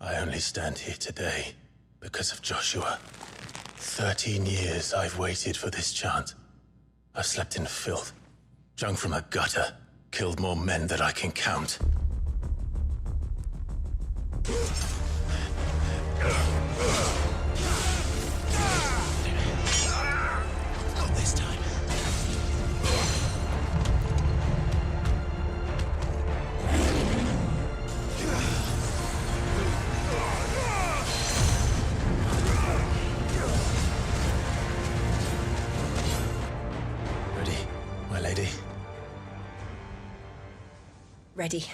I only stand here today because of Joshua. 13 years I've waited for this chance. I've slept in filth, drunk from a gutter, killed more men than I can count. Not this time. Ready, my lady? Ready.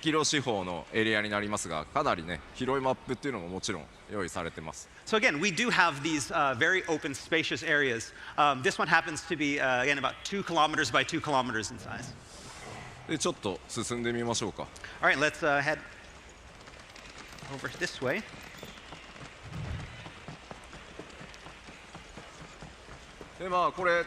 キロ四方のエリアになりますが、かなりね広いマップっていうのももちろん用意されてます。So again, we do have these very open, spacious areas. This one happens to be again about 2 kilometers by 2 kilometers in size. でちょっと進んでみましょうか。All right, let's head over this way. でまあこれ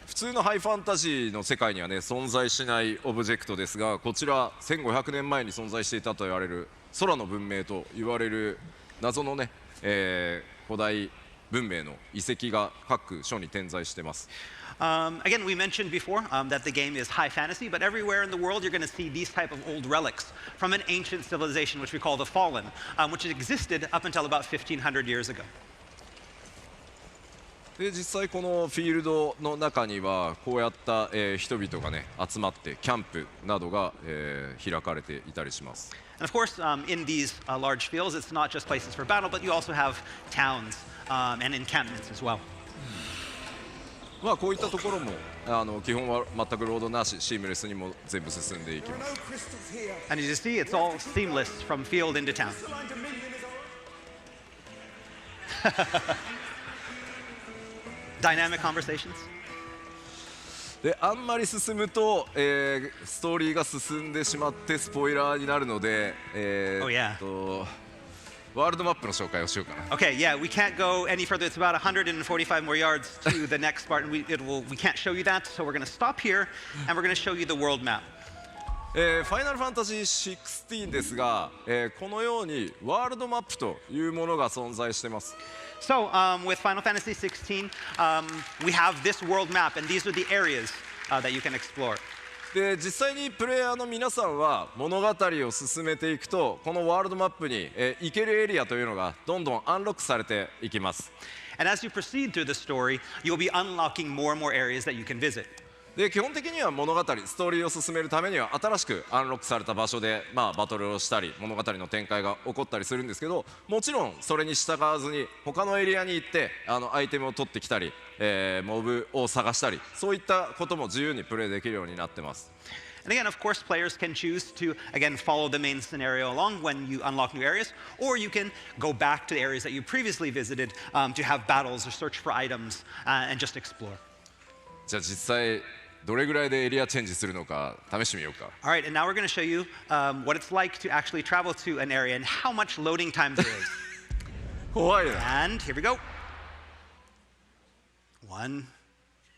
普通のハイファンタジーの世界にはね存在しないオブジェクトですが、こちら1500年前に存在していたと言われる空の文明と言われる謎のね、古代文明の遺跡が各所に点在しています。Again, we mentioned before that the game is high fantasy, but everywhere in the world you're going to see these type of old relics from an ancient civilization, which we call the Fallen, which existed up until about 1500 years ago. で実際このフィールドの中にはこうやった、人々がね集まってキャンプなどが、開かれていたりします。And of course, in these large fields, it's not just places for battle, but you also have towns and encampments as well. まあこういったところも基本は全くロードなし、シームレスにも全部進んでいきます。And as you see, it's all seamless from field into town. Dynamic conversations. であんまり進むと、ストーリーが進んでしまってスポイラーになるので、Oh, yeah. ワールドマップの紹介をしようかな。Okay, yeah, we can't go any further. It's about 145 more yards to the next part, and we can't show you that, so we're going to stop here, and we're going to show you the world map. ファイナルファンタジー16ですが、このようにワールドマップというものが存在しています。So with Final Fantasy 16, we have this world map, and these are the areas that you can explore. で実際にプレイヤーの皆さんは物語を進めていくとこのワールドマップに、行けるエリアというのがどんどんアンロックされていきます。 And as you proceed through the story, you'll be unlocking more and more areas that you can visit. で基本的には物語ストーリーを進めるためには新しくアンロックされた場所で、バトルをしたり物語の展開が起こったりするんですけど、もちろんそれに従わずに他のエリアに行ってアイテムを取ってきたり、モブを探したりそういったことも自由にプレイできるようになってます。 And again, of course, players can choose to, again, follow the main scenario along when you unlock new areas, or you can go back to the areas that you previously visited to have battles or search for items and just explore. じゃあ実際どれぐらいでエリアチェンジするのか試してみようか。 All right, and now we're going to show you what it's like to actually travel to an area and how much loading time there is. 怖いな。 And here we go. 1,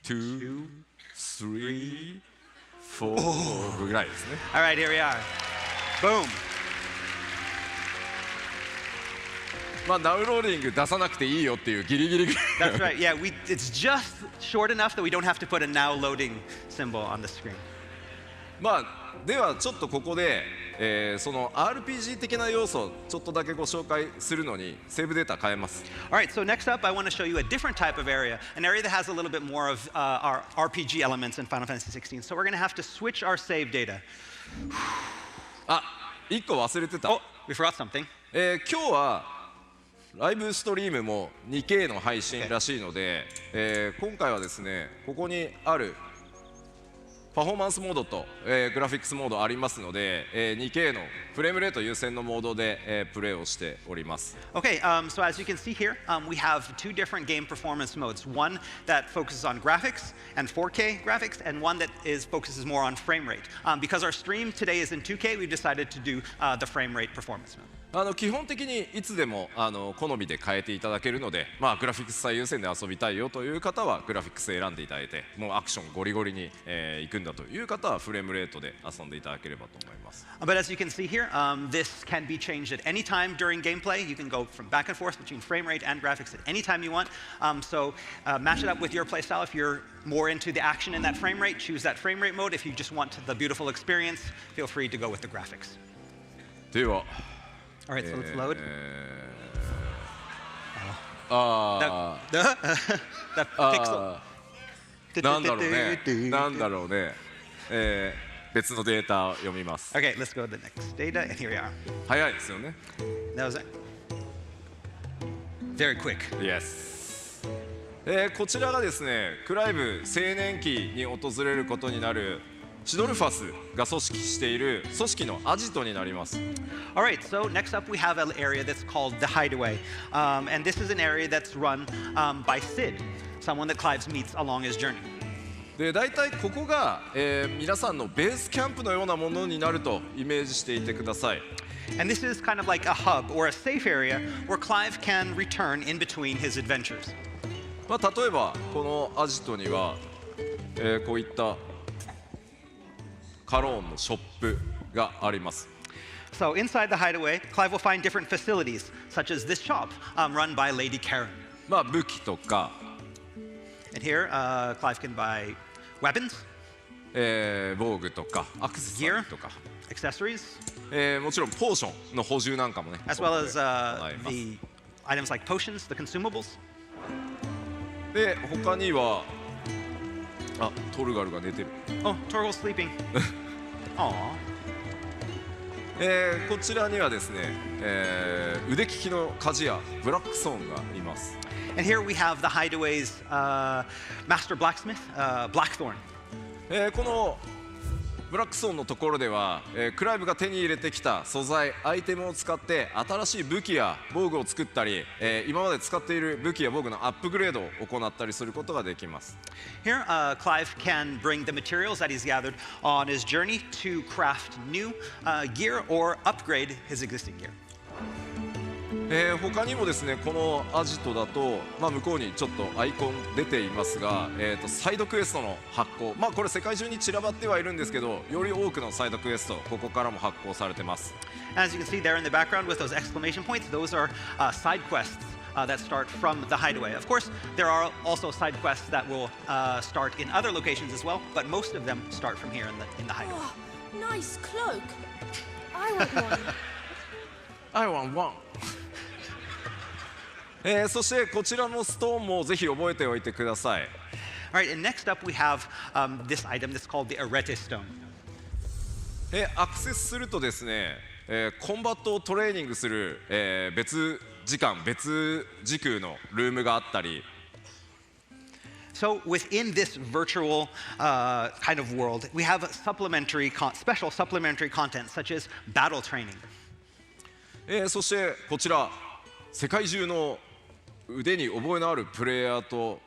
2, 3, 4ぐらいですね。 All right, here we are. Boom. ダウンローディング出さなくていいよっていうギリギリぐらい。 That's right. Yeah, it's just short enough that we don't have to put a now loading symbol on the screen. ではちょっとここで、その RPG 的な要素をちょっとだけご紹介するのにセーブデータ変えます。 All right, so next up, I want to show you a different type of area, an area that has a little bit more of our RPG elements in Final Fantasy 16. So we're going to have to switch our save data. 1個忘れてた。 Oh, we forgot something. 今日はライブストリームも 2K の配信らしいので、今回はですねここにあるパフォーマンスモードと、グラフィックスモードありますので、2K のフレームレート優先のモードで、プレイをしております。 Okay, so as you can see here, we have two different game performance modes. One that focuses on graphics and 4K graphics, and one that focuses more on frame rate. Because our stream today is in 2K, we've decided to do the frame rate performance mode. 基本的にいつでも好みで変えていただけるので、グラフィックス最優先で遊びたいよという方はグラフィックス選んでいただいて、もうアクションゴリゴリに、行くんだという方はフレームレートで遊んでいただければと思います。 But as you can see here, this can be changed at any time during gameplay. You can go from back and forth between frame rate and graphics at any time you want. So match it up with your playstyle. If you're more into the action in that frame rate, choose that frame rate mode. If you just want the beautiful experience, feel free to go with the graphics. では All right, so let's load. The pixel. なんだろうね、別のデータを読みます。 Okay, let's go to the next data, and here we are. 早いですよね。 That was it. Very quick. Yes。こちらがですね、クライブ青年期に訪れることになるシドルファスが組織している組織のアジトになります。 All right, so next up we have an area that's called the Hideaway. And this is an area that's run by Sid, someone that Clive meets along his journey. で大体ここが、皆さんのベースキャンプのようなものになるとイメージしていてください。 And this is kind of like a hub or a safe area where Clive can return in between his adventures. 例えばこのアジトには、こういったカローンのショップがあります。 So inside the Hideaway, Clive will find different facilities, such as this shop run by Lady Karen. 武器とか、 And here, Clive can buy weapons, 防具とかアクセサリーとか、 accessories, もちろんポーションの補充なんかもね。 as well as 行います。 the items like potions, the consumables. で他にはトルガルが寝てる。 Oh, Torgal's sleeping. Aww. こちらにはですね、腕利きの鍛冶屋ブラックソーンがいます。 And here we have the Hideaway's master blacksmith, Blackthorn. このブラックソーンのところでは、クライブが手に入れてきた素材アイテムを使って新しい武器や防具を作ったり、今まで使っている武器や防具のアップグレードを行ったりすることができます。 Here, Clive can bring the materials that he's gathered on his journey to craft new gear or upgrade his existing gear. 他にもですねこのアジトだと、向こうにちょっとアイコン出ていますが、サイドクエストの発行、これ世界中に散らばってはいるんですけど、より多くのサイドクエストここからも発行されてます。 As you can see there in the background with those exclamation points, those are side quests that start from the hideaway. Of course, there are also side quests that will start in other locations as well, but most of them start from here in the hideaway. Oh, nice cloak. I want one. I want one そしてこちらのストーンもぜひ覚えておいてください。 All right, and next up we have this item that's called the arete stone. アクセスするとですね、コンバットをトレーニングする、別時間別時空のルームがあったり So within this virtual kind of world, we have special supplementary content such as battle training. そしてこちら世界中の腕に覚えのあるプレイヤーと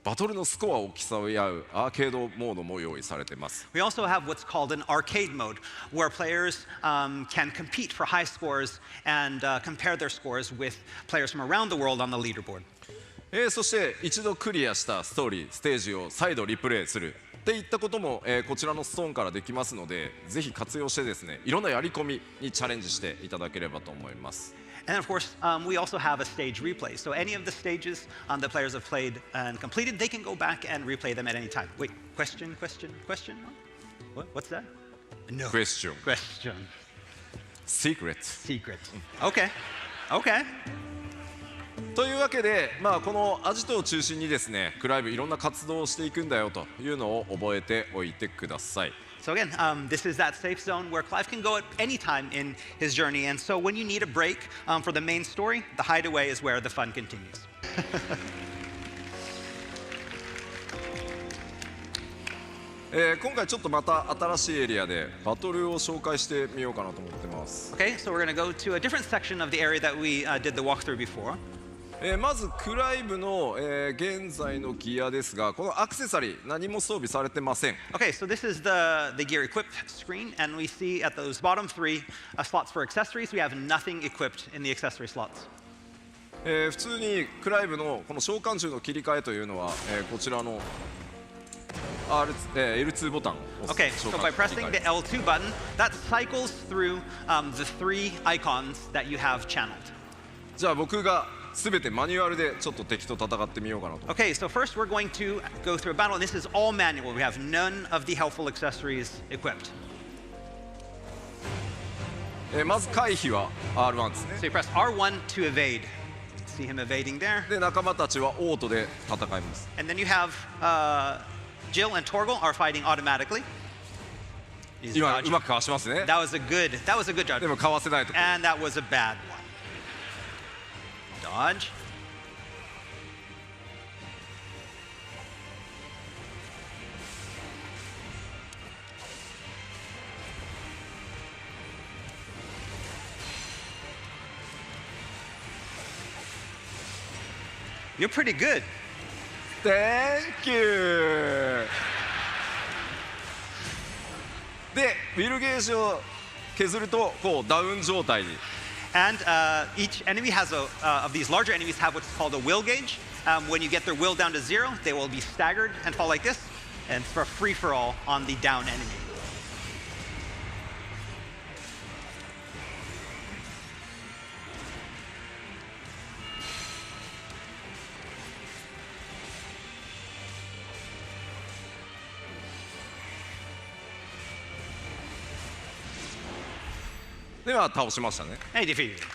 バトルのスコアを競い合うアーケードモードも用意されています。 We also have what's called an arcade mode, where players can compete for high scores and compare their scores with players from around the world on the leaderboard. そして一度クリアしたストーリーステージを再度リプレイするっていったことも、こちらのストーンからできますので、ぜひ活用してですね、いろんなやり込みにチャレンジしていただければと思います。 And of course, we also have a stage replay. So any of the stages that players have played and completed, they can go back and replay them at any time. Wait, question? What's that? No. Question. Secret. Secret. Okay. というわけで、このアジトを中心にですね、クライブいろんな活動をしていくんだよというのを覚えておいてください。 So again, this is that safe zone where Clive can go at any time in his journey. And so when you need a break for the main story, the hideaway is where the fun continues. 今回ちょっとまた新しいエリアでバトルを紹介してみようかなと思ってます。 Okay, so we're going to go to a different section of the area that we did the walkthrough before. まずクライブの、現在のギアですが、このアクセサリー何も装備されてません。 Okay, so this is the gear equipped screen, and we see at those bottom three slots for accessories, we have nothing equipped in the accessory slots. 普通にクライブのこの召喚銃の切り替えというのは、こちらの L2 ボタンを押す Okay, so by pressing the L2 button, that cycles through the three icons that you have channeled. じゃあ僕がすべてマニュアルでちょっと敵と戦ってみようかなと。 Okay, so first we're going to go through a battle, and this is all manual. We have none of the helpful accessories equipped. まず回避は R1 ですね。 So you press R1 to evade. See him evading there. で仲間たちはオートで戦います。 And then you have Jill and Torgal are fighting automatically. He's 今 dodging. うまくかわしますね。 That was a good judge. でもかわせないと。 And that was a bad one. Dodge. You're pretty good. Thank you! で、ウィルゲージを削るとこうダウン状態に。 And each enemy has of these larger enemies have what's called a will gauge. When you get their will down to 0, they will be staggered and fall like this. And it's for a free-for-all on the down enemy. They では倒しましたね。And he defeated him.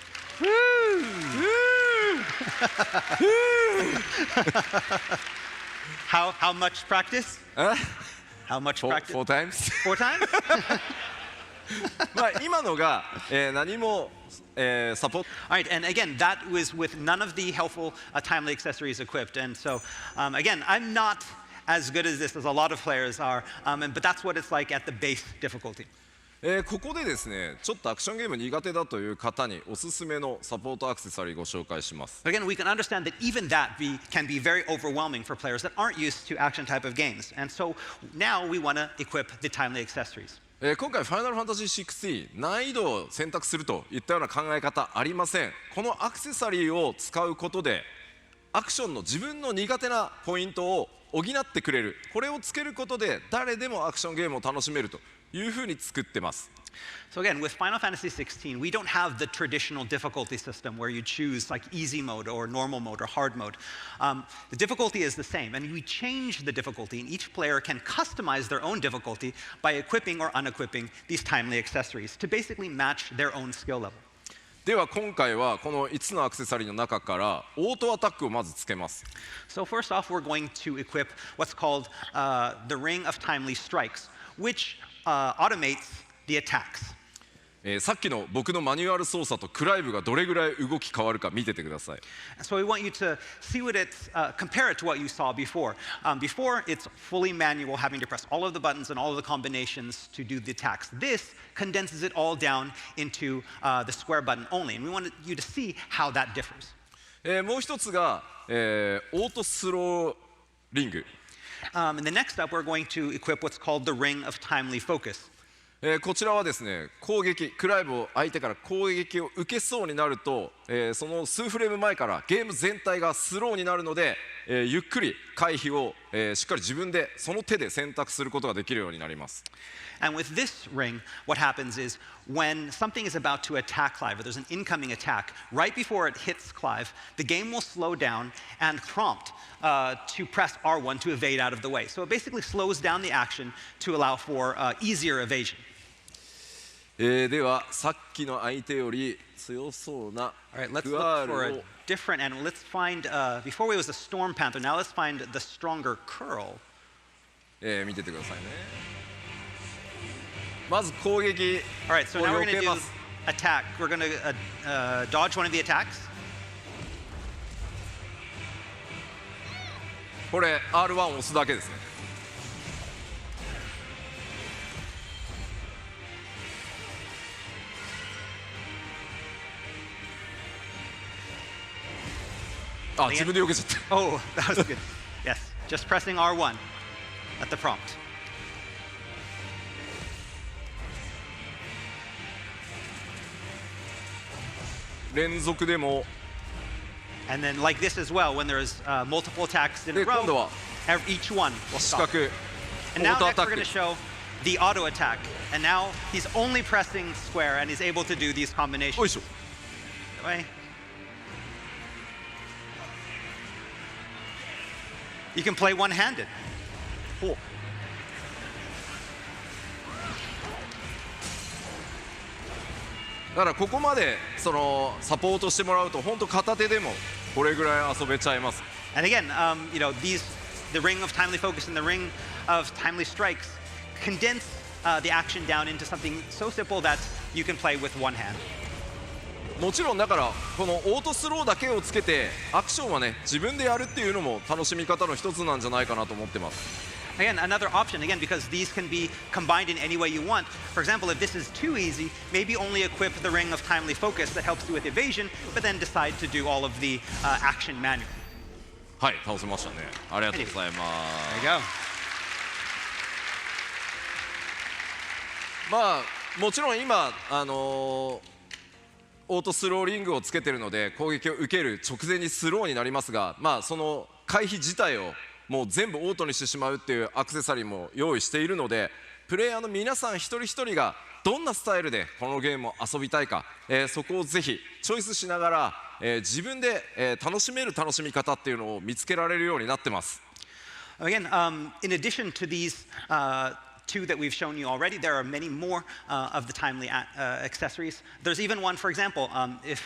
How much practice? How much practice? 4 times? 4 times? まあ今のが、何も、サポート All right, and again, that was with none of the helpful timely accessories equipped. And so, again, I'm not as good as this as a lot of players are, but that's what it's like at the base difficulty. ここでですね、ちょっとアクションゲーム苦手だという方におすすめのサポートアクセサリーご紹介します。 Again, we can understand that even that can be very overwhelming for players that aren't used to action type of games. And so now we want to equip the timely accessories. 今回ファイナルファンタジー16難易度を選択するといったような考え方ありません。このアクセサリーを使うことでアクションの自分の苦手なポイントを補ってくれる、これをつけることで誰でもアクションゲームを楽しめるというふうに作ってます。So again, with Final Fantasy XVI, we don't have the traditional difficulty system where you choose like easy mode or normal mode or hard mode. The difficulty is the same, and we change the difficulty, and each player can customize their own difficulty by equipping or unequipping these timely accessories to basically match their own skill level. では今回はこの5つのアクセサリーの中からオートアタックをまずつけます。 So first off, we're going to equip what's called the Ring of Timely Strikes, which automates the attacks. さっきの僕のマニュアル操作とクライブがどれぐらい動き変わるか見ててください。 So we want you to see what it's, compare it to what you saw before. Before, it's fully manual, having to press all of the buttons and all of the combinations to do the attacks. This condenses it all down into the square button only, and we want you to see how that differs. もう一つが、オートスローリング。 And the next up, we're going to equip what's called the Ring of Timely Focus. こちらはですね、攻撃、クライブを相手から攻撃を受けそうになると、その数フレーム前からゲーム全体がスローになるので、ゆっくり回避を、しっかり自分でその手で選択することができるようになります。 And with this ring, what happens is when something is about to attack Clive, or there's an incoming attack, right before it hits Clive, the game will slow down and prompt to press R1 to evade out of the way. So it basically slows down the action to allow for easier evasion. ではさっきの相手より強そうな All right, let's ク look アー for ル a を different animal. Let's find, before it was a Storm Panther, now let's find the stronger Curl. 見ててくださいね。まず攻撃 All right, so を now we're 避 going to け do ます。 attack. We're going to dodge one of the attacks. これ R1 を押すだけですね。あ、自分で避けちゃった。 Oh, that was good. Yes, just pressing R1 at the prompt. 連続でも And then like this as well, when there's multiple attacks in a で今度 row, は each one will 四 stop. 角 And オ now ートア next タ we're ッ going ク to show the auto attack. And now he's only pressing square and he's able to do these よい combinations. しょ Right? You can play one-handed. ほうだからここまでそのサポートしてもらうと本当片手でもこれぐらい遊べちゃいます。 And again, you know, the Ring of Timely Focus and the Ring of Timely Strikes condense the action down into something so simple that you can play with one hand. もちろんだからこのオートスローだけをつけてアクションはね自分でやるっていうのも楽しみ方の一つなんじゃないかなと思ってます。 Again, another option, again, because these can be combined in any way you want. For example, if this is too easy, maybe only equip the Ring of Timely Focus that helps you with evasion, but then decide to do all of the action manually. はい、倒せましたね。ありがとうございま There す。 you go. まあもちろん今オートスローリングをつけてるので攻撃を受ける直前にスローになりますが、まあその回避自体をもう全部オートにしてしまうっていうアクセサリーも用意しているので、プレイヤーの皆さん一人一人がどんなスタイルでこのゲームを遊びたいか、そこをぜひチョイスしながら、自分で、楽しめる楽しみ方っていうのを見つけられるようになってます。 Again, in addition to these two that we've shown you already, there are many more of the timely accessories. There's even one, for example, if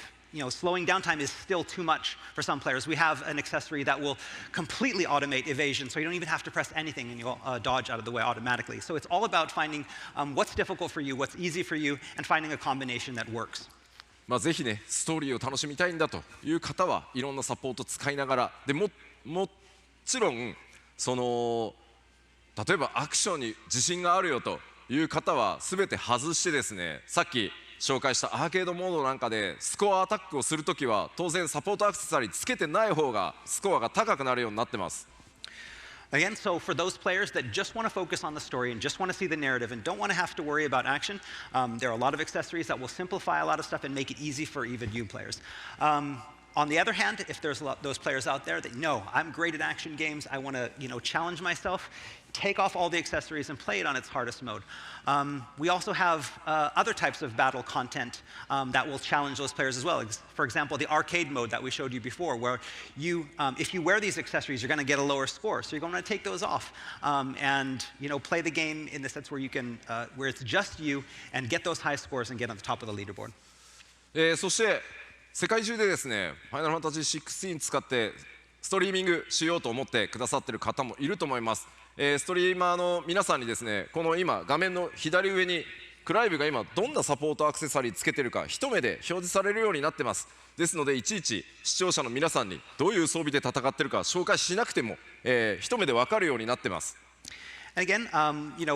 slowing down time is still too much for some players, we have an accessory that will completely automate evasion, so you don't even have to press anything and you'll dodge out of the way automatically. So it's all about finding what's difficult for you, what's easy for you, and finding a combination that works. まあぜひねストーリーを楽しみたいんだという方はいろんなサポート使いながらでもちろんその例えばアクションに自信があるよという方は全て外してですね、さっき紹介したアーケードモードなんかでスコアアタックをするときは当然サポートアクセサリーつけてない方がスコアが高くなるようになってます。 Again, so for those players that just want to focus on the story and just want to see the narrative and don't want to have to worry about action, there are a lot of accessories that will simplify a lot of stuff and make it easy for even new players. On the other hand, if there's those players out there that know I'm great at action games, I want to challenge myself, take off all the accessories and play it on its hardest mode. We also have other types of battle content that will challenge those players as well. For example, the arcade mode that we showed you before, where if you wear these accessories, you're going to get a lower score. So you're going to take those off and play the game in the sense where you can, where it's just you, and get those high scores and get on the top of the leaderboard. そして世界中でですね、ファイナルファンタジー16使ってストリーミングしようと思ってくださってる方もいると思います。ストリーマーの皆さんにですね、この今画面の左上にクライブが今どんなサポートアクセサリーつけてるか一目で表示されるようになってます。ですのでいちいち視聴者の皆さんにどういう装備で戦ってるか紹介しなくても、一目で分かるようになってます。And again,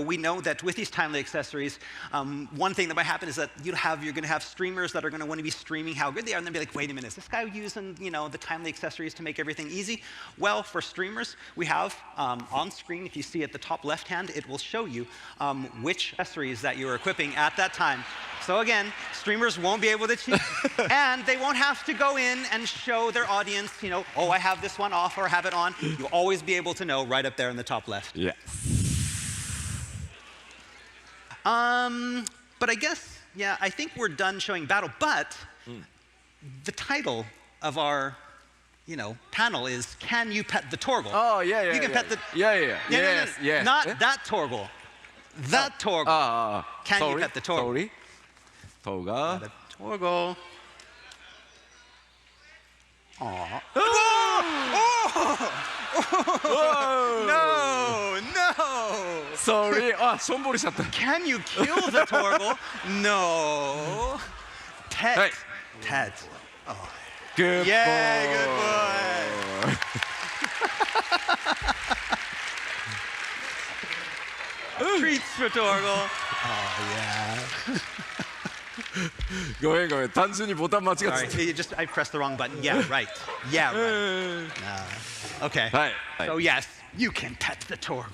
we know that with these timely accessories, one thing that might happen is that you're going to have streamers that are going to want to be streaming how good they are, and they'll be like, wait a minute, is this guy using the timely accessories to make everything easy? Well, for streamers, we have on screen, if you see at the top left hand, it will show you which accessories that you're equipping at that time. So again, streamers won't be able to cheat, and they won't have to go in and show their audience, oh, I have this one off or have it on. You'll always be able to know right up there in the top left. Yeah. But I guess, I think we're done showing battle. But the title of our, panel is "Can you pet the Torgal?" Oh yeah. You can pet the. Yeah. Yes. Not that Torgal. That Torgal. Can you pet the Torgal? Sorry. Torgal. The Torgal. Aww. No. Sorry. しょんぼりしちゃった。Can you kill the Torgal? No. Pet. Hey. Pet. Oh. Good boy. Yeah, good boy. Treats for Torgal. Oh, yeah. ごめん。単純にボタン間違ってた。Sorry, I pressed the wrong button. Yeah, right. Yeah, right. Okay. Hi. So yes, you can pet the Torgal.